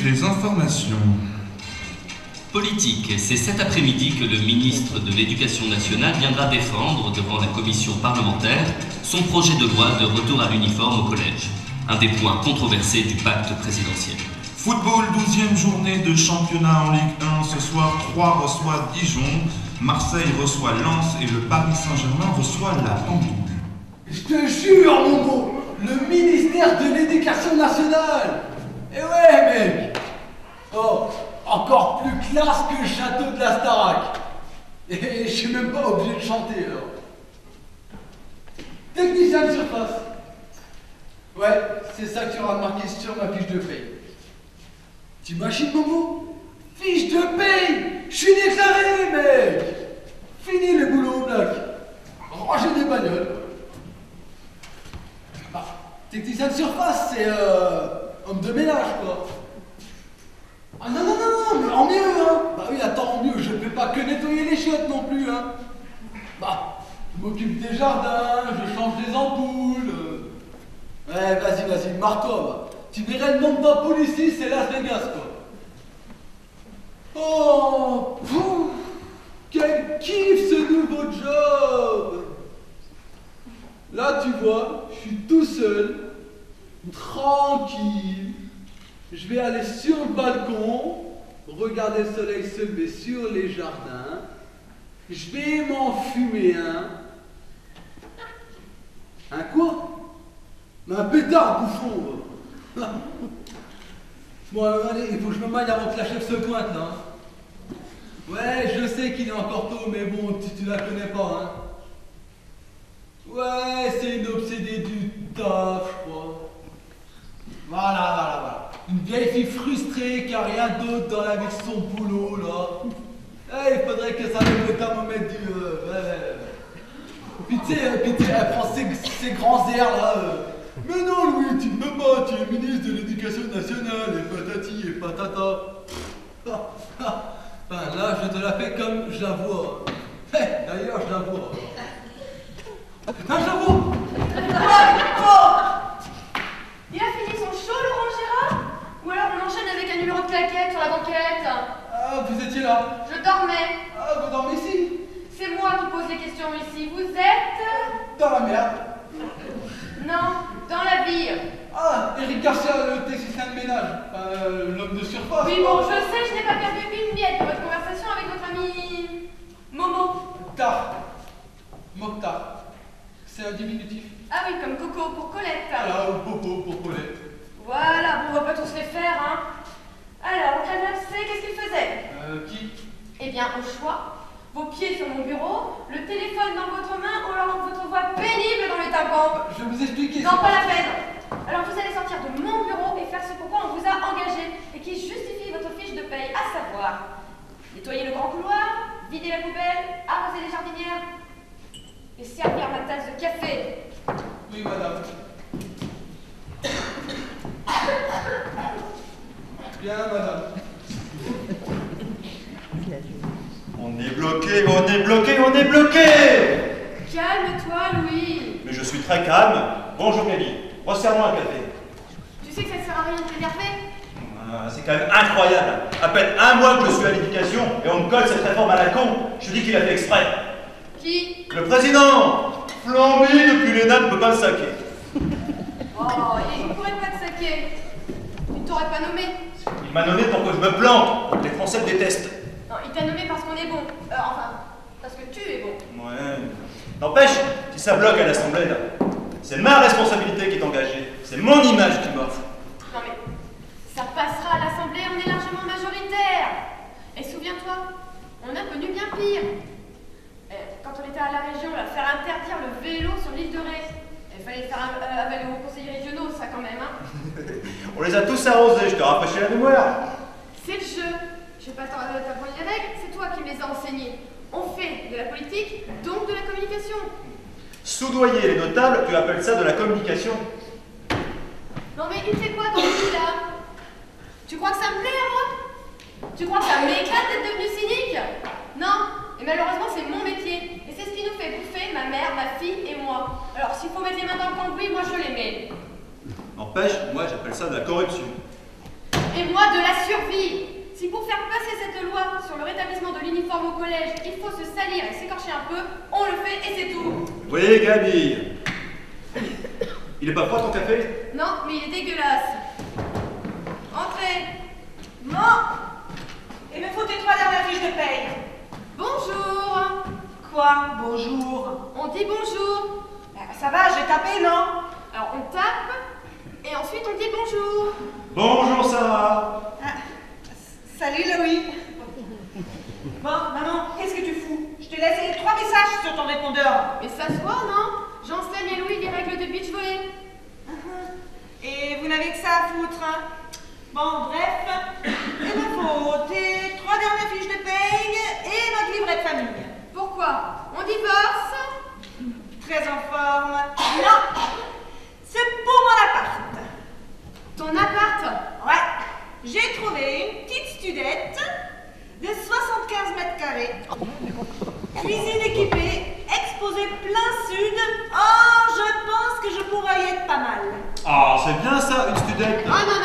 les informations. Politique, c'est cet après-midi que le ministre de l'Éducation nationale viendra défendre devant la commission parlementaire son projet de loi de retour à l'uniforme au collège, un des points controversés du pacte présidentiel. Football, 12e journée de championnat en Ligue 1. Ce soir, Troyes reçoit Dijon, Marseille reçoit Lens et le Paris Saint-Germain reçoit la Pantoule. Je te jure, Momo, le ministère de l'Éducation nationale. Eh ouais, mec. Oh, encore plus classe que le château de la Starac. Et je suis même pas obligé de chanter, alors. Technicien de surface. Ouais, c'est ça que tu auras marqué sur ma fiche de paye. T'imagines, Momo? Fiche de paye! Je suis déclaré, mec! Fini le boulot au black. Ranger des bagnoles. Bah, technicien de surface, c'est homme de ménage, quoi. Ah non, non, non, mais en mieux, hein! Bah oui, attends, en mieux, je ne peux pas que nettoyer les chiottes non plus, hein! Bah, je m'occupe des jardins, je change les ampoules. Ouais, vas-y, marre-toi, bah. Tu verrais le nombre d'ampoules ici, c'est Las Vegas, quoi. Oh, pouf, quel kiff ce nouveau job! Là, tu vois, je suis tout seul, tranquille. Je vais aller sur le balcon, regarder le soleil se lever sur les jardins. Je vais m'en fumer un. Un quoi? Un pétard, bouffon. Bon, allez, il faut que je me maille avant que la chef se pointe, là. Ouais, je sais qu'il est encore tôt, mais bon, tu la connais pas, hein. Ouais, c'est une obsédée du taf, je crois. Voilà. Une vieille fille frustrée qui a rien d'autre dans la vie que son boulot, là. Eh, il faudrait que ça lève le thermomètre du... Puis tu sais, elle prend ses grands airs, là. Mais non, Louis, tu ne peux pas, tu es ministre de l'Éducation nationale, et patati et patata. Enfin, là, je te la fais comme je la vois. D'ailleurs, je la vois. Non, je la vois. Il a fini son show, Laurent Gérard? Ou alors on enchaîne avec un numéro de claquette sur la banquette? Ah, vous étiez là? Je dormais. Ah, vous dormez ici? C'est moi qui pose les questions ici. Vous êtes... Dans la merde. Non, dans la vie. Ah, Eric Garcia, le technicien de ménage. L'homme de surface. Oui, bon, je sais, je n'ai pas perdu une miette de votre conversation avec votre ami... Momo. Mokhtar. C'est un diminutif. Ah oui, comme Coco pour Colette. Voilà, ou Popo pour Colette. Voilà, bon, on va pas tous les faire, hein. Alors, c'est qu'est-ce qu'il faisait? Qui? Eh bien, au choix, vos pieds sur mon bureau, le téléphone dans votre main, ou alors votre voix pénible dans les tympans. Je vais vous expliquer. Non, pas la peine. Alors, vous allez sortir de mon bureau et faire ce pourquoi on vous a engagé et qui justifie votre fiche de paye, à savoir nettoyer le grand couloir, vider la poubelle, arroser les jardinières et servir ma tasse de café. Oui, madame. Bien, madame. On est bloqué. Calme-toi, Louis. Mais je suis très calme. Bonjour, Nelly. Resserre-moi un café. Tu sais que ça ne sert à rien de t'énerver? C'est quand même incroyable. À peine un mois que je suis à l'éducation et on me colle cette réforme à la con. Je dis qu'il a fait exprès. Qui? Le président. Flambé depuis les nappes ne peut pas le saquer. Oh, il ne pourrait pas te saquer. Il ne t'aurait pas nommé. Il m'a nommé pour que je me plante. Les Français me détestent. Non, il t'a nommé parce qu'on est bon. Enfin, parce que tu es bon. Ouais. N'empêche, si ça bloque à l'Assemblée, là, c'est ma responsabilité qui est engagée. C'est mon image qui m'offre. Non mais, ça passera à l'Assemblée, on est largement majoritaire. Et souviens-toi, on a connu bien pire. Quand on était à la région, là, faire interdire le vélo sur l'île de Ré. Il fallait faire avaler aux conseillers régionaux, ça quand même, hein. On les a tous arrosés, je te rafraîchis la mémoire. C'est le jeu. Je vais pas t'apprendre les règles, c'est toi qui me les as enseignées. On fait de la politique, donc de la communication. Soudoyer les notables, tu appelles ça de la communication? Non mais il fait quoi ton vie là? Tu crois que ça me plaît à moi? Tu crois que ça m'éclate d'être devenu cynique? Non. Et malheureusement c'est mon métier. Et c'est ce qui nous fait bouffer ma mère, ma fille et moi. Alors s'il faut mettre les mains dans le cambouis, moi je les mets. N'empêche, moi j'appelle ça de la corruption. et moi de la survie. Si pour faire passer cette loi sur le rétablissement de l'uniforme au collège, il faut se salir et s'écorcher un peu, on le fait et c'est tout. Oui, Gabi. Il est pas froid ton café? Non, mais il est dégueulasse. Entrez. Non. Il me faut tes 3 dernières fiches de paye. Bonjour. Quoi? Bonjour. On dit bonjour. Ça va, j'ai tapé, non? Alors on tape et ensuite on dit bonjour. Bonjour Sarah. Salut Louis. Bon, maman, qu'est-ce que tu fous? Je t'ai laissé 3 messages sur ton répondeur. Mais ça se voit, non? J'enseigne à Louis les règles de beach volley. Et vous n'avez que ça à foutre, hein? Bon, bref, il me faut tes 3 dernières fiches de paye et notre livret de famille. Pourquoi? On divorce? Très en forme. Non, c'est pour mon appart. Ton appart? Ouais, j'ai trouvé une petite studette de 75 mètres carrés. Cuisine équipée, exposée plein sud. Oh, je pense que je pourrais y être pas mal. Ah, c'est bien ça, une studette. Ah non.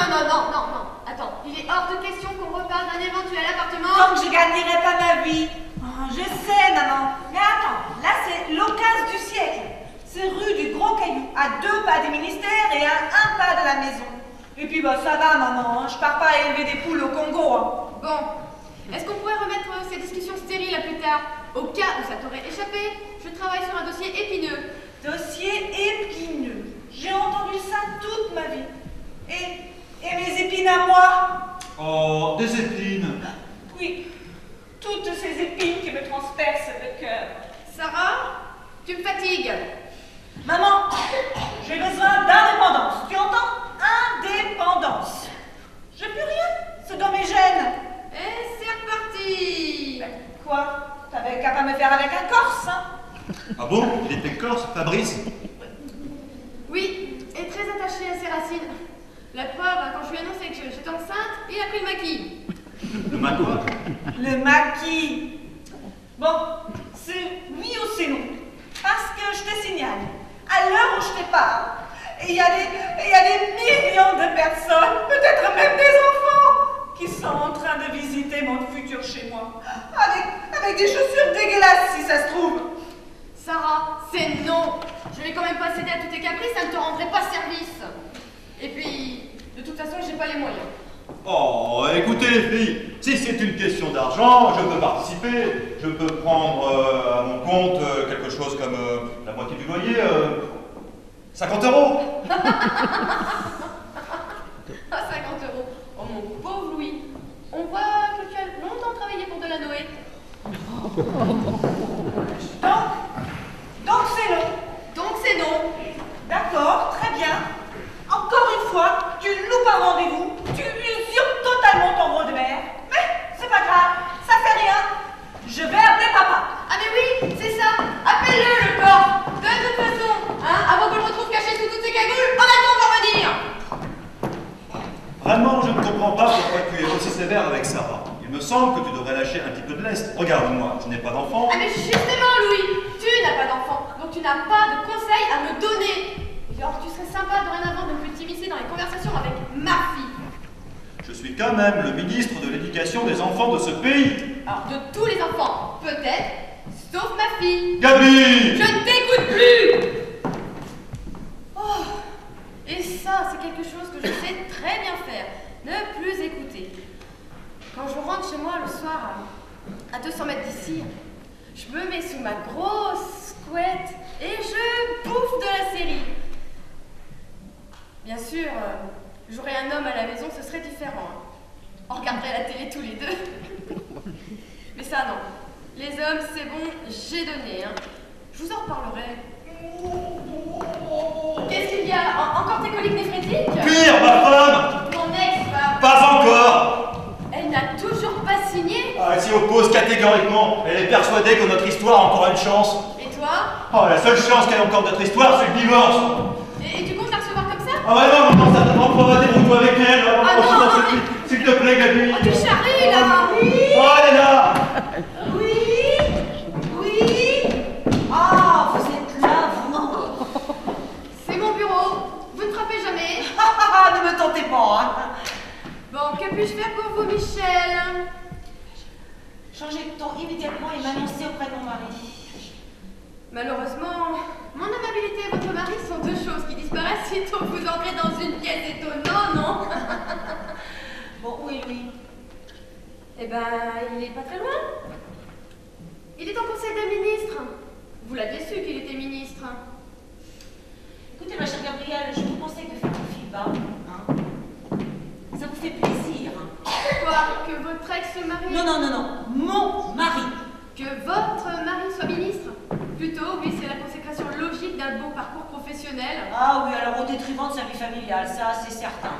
Attends, il est hors de question qu'on reparle d'un éventuel appartement. Tant que je gagnerai pas ma vie. Oh, je sais, maman. Mais attends, là c'est l'occasion du siècle. C'est rue du Gros Caillou, à 2 pas des ministères et à 1 pas de la maison. Et puis bah ça va, maman, hein, je pars pas élever des poules au Congo. Hein. Bon, est-ce qu'on pourrait remettre ces discussions stériles à plus tard? Au cas où ça t'aurait échappé, je travaille sur un dossier épineux. Dossier épineux. J'ai entendu ça toute ma vie. Et mes épines à moi? Oh, des épines. Oui, toutes ces épines qui me transpercent le cœur. Sarah, tu me fatigues. Maman, j'ai besoin d'indépendance. Tu entends? Indépendance. Je peux rien. Ce dont mes gènes. Et c'est reparti. Quoi? T'avais qu'à pas me faire avec un Corse, hein? Ah bon? Il était corse, Fabrice? Oui, et très attaché à ses racines. La preuve, quand je lui ai annoncé que j'étais enceinte, il a pris le maquis. Le quoi? Le maquis. Bon, c'est oui ou c'est non. Parce que je te signale, à l'heure où je te parle, il y a des millions de personnes, peut-être même des enfants, qui sont en train de visiter mon futur chez moi. Avec des chaussures dégueulasses, si ça se trouve. Sarah, c'est non. Je vais quand même pas céder à tous tes caprices, ça ne te rendrait pas service. Et puis, de toute façon, j'ai pas les moyens. Oh, écoutez les filles, si c'est une question d'argent, je peux participer, je peux prendre à mon compte quelque chose comme la moitié du loyer, 50 €. Ah, 50 €. Oh mon pauvre Louis, on voit que tu as longtemps travaillé pour de la Noé. Donc c'est non. Donc c'est non. D'accord, très bien. Encore une fois, tu loupes un rendez-vous, tu usurpes totalement ton rôle de mère. Mais c'est pas grave, ça fait rien. Je vais appeler papa. Ah mais oui, c'est ça. Appelle-le le corps. De toute façon, hein, avant que je me retrouve caché sous toutes ces cagoules, en attendant, on va revenir. Vraiment, je ne comprends pas pourquoi tu es aussi sévère avec Sarah. Il me semble que tu devrais lâcher un petit peu de lest. Regarde-moi, je n'ai pas d'enfant. Ah mais justement Louis, tu n'as pas d'enfant, donc tu n'as pas de conseils à me donner. Et alors tu serais sympa dorénavant de ne plus t'immiscer dans les conversations avec ma fille. Je suis quand même le ministre de l'éducation des enfants de ce pays. Alors de tous les enfants, peut-être, sauf ma fille. Gabi! Je ne t'écoute plus. Oh, et ça c'est quelque chose que je sais très bien faire, ne plus écouter. Quand je rentre chez moi le soir à 200 mètres d'ici, je me mets sous ma grosse couette et je bouffe de la série. Bien sûr, j'aurais un homme à la maison, ce serait différent. Hein. On regarderait la télé tous les deux. Mais ça, non. Les hommes, c'est bon, j'ai donné. Hein. Je vous en reparlerai. Qu'est-ce qu'il y a? Encore tes coliques néphrétiques? Pire, ma femme! Mon ex-femme. Pas encore! Elle n'a toujours pas signé? Ah, elle s'y oppose catégoriquement. Elle est persuadée que notre histoire a encore une chance. Et toi? Oh, la seule chance qu'elle ait encore de notre histoire, c'est le divorce. Et tu comptes la recevoir comme ça? Ah ouais, non, maman, certainement, faut pas débrouille-toi avec elle. Ah non, s'il te plaît, Gabi. Oh, tu charries, là! Oh, elle est là! Oui. Ah, vous êtes là, vous. C'est mon bureau. Vous ne frappez jamais. Ne me tentez pas. Hein. Bon, que pardon immédiatement et m'annoncer auprès de mon mari. Malheureusement, mon amabilité et votre mari sont deux choses qui disparaissent sitôt que vous entrez dans une pièce étonnante, non? Bon, où est Louis? Eh ben, il est pas très loin. Il est au conseil des ministres. Vous l'aviez su qu'il était ministre. Écoutez, ma chère Gabrielle, je vous conseille de faire un fil bas. Hein. Ça vous fait plaisir. Quoi? Que votre ex-mari... Non, non, non, non. Mon mari. Que votre mari soit ministre? Plutôt, oui, c'est la consécration logique d'un beau parcours professionnel. Ah oui, alors au détriment de sa vie familiale, ça c'est certain.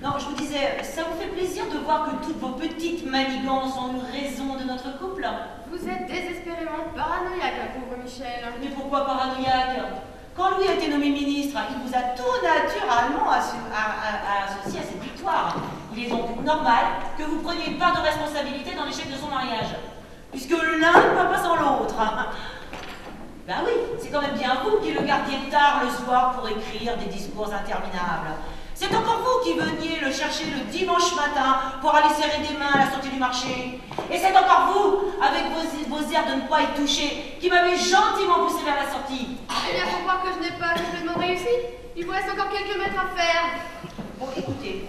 Non, je vous disais, ça vous fait plaisir de voir que toutes vos petites manigances ont une raison de notre couple? Vous êtes désespérément paranoïaque, pauvre Michel. Mais pourquoi paranoïaque? Quand Louis a été nommé ministre, il vous a tout naturellement associé à cette victoire. Il est donc normal que vous preniez part de responsabilité dans l'échec de son mariage. Puisque l'un ne va pas sans l'autre. Ben oui, c'est quand même bien vous qui le gardiez tard le soir pour écrire des discours interminables. C'est encore vous qui veniez le chercher le dimanche matin pour aller serrer des mains à la sortie du marché. Et c'est encore vous, avec vos airs de ne pas y toucher, qui m'avez gentiment poussé vers la sortie. Eh bien, faut croire que je n'ai pas complètement réussi. Il vous reste encore quelques mètres à faire. Bon, écoutez.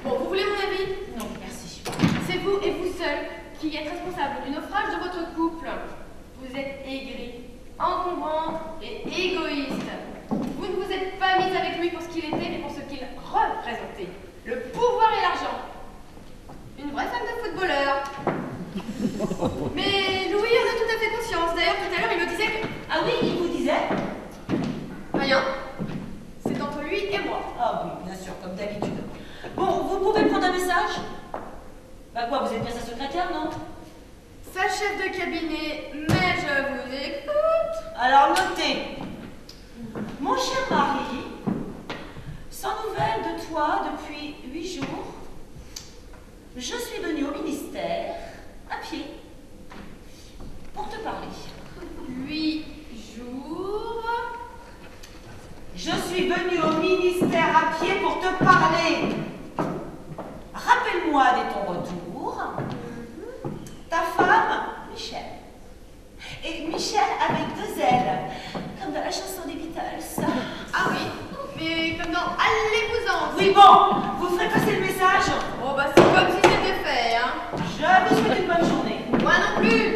Bon, vous voulez mon avis? Non, merci. C'est vous et vous seul qui êtes responsable du naufrage de votre couple. Vous êtes aigri, encombrant et égoïste. Vous ne vous êtes pas mise avec lui pour ce qu'il était, mais pour ce qu'il représentait. Le pouvoir et l'argent. Une vraie femme de footballeur. Mais Louis en a tout à fait conscience. D'ailleurs, tout à l'heure, il me disait que... Ah oui, il vous disait? Rien. C'est entre lui et moi. Ah oui, bien sûr, comme d'habitude. Bon, vous pouvez prendre un message? Bah quoi, vous êtes bien sa secrétaire, non? Sa chef de cabinet, mais je vous écoute. Alors notez. Mon cher mari, sans nouvelles de toi depuis 8 jours, je suis venue au ministère à pied pour te parler. 8 jours. Je suis venue au ministère à pied pour te parler. Rappelle-moi dès ton retour ta femme, Michel. Et Michel avec 2 ailes, comme dans la chanson des Beatles. Ah oui, mais comme dans Allez-vous-en. Oui, bon, vous ferez passer le message. Oh bah c'est comme si c'était fait, hein. Je vous souhaite une bonne journée. Moi non plus.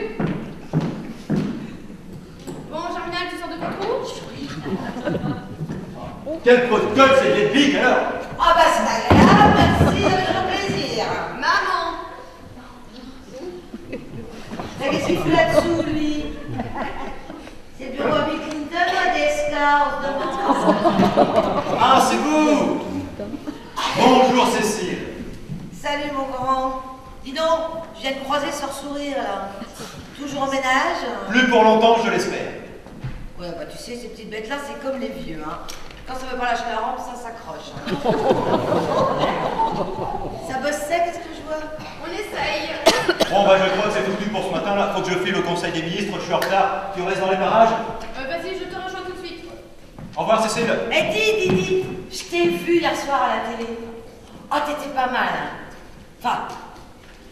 Bon, Germinal, tu sors de ton trou? Quel pot de gueule, c'est l'épique alors! Ah bah c'est agréable, merci, avec grand plaisir. Maman. Qu'est-ce qu'il fait là-dessous, lui? C'est le bureau Bill Clinton ou Adeska, on se demande. Ah, c'est vous! Bonjour Cécile! Salut mon grand. Dis donc, je viens de croiser ce sourire là. Toujours au ménage? Plus pour longtemps, je l'espère. Ouais, bah tu sais, ces petites bêtes-là, c'est comme les vieux, hein. Quand ça veut pas lâcher la rampe, ça s'accroche. Hein. Ça bosse sec, qu'est-ce que je vois? On essaye. Bon, bah, je crois que c'est tout pour ce matin là. Faut que je file au conseil des ministres, je suis en retard. Tu restes dans les parages? Vas-y, je te rejoins tout de suite. Au revoir Cécile. Eh dis, je t'ai vu hier soir à la télé. Oh, t'étais pas mal, hein. Enfin,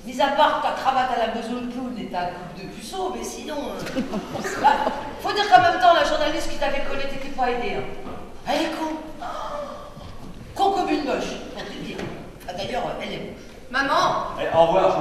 mis à part ta cravate à la besogne clown et ta coupe de puceau, mais sinon... bah, faut dire qu'en même temps, la journaliste qui t'avait collé, t'étais pas aidée, hein. Elle est con. Con comme une moche, pour te dire. Ah, d'ailleurs, elle est moche. Maman. Allez, au revoir,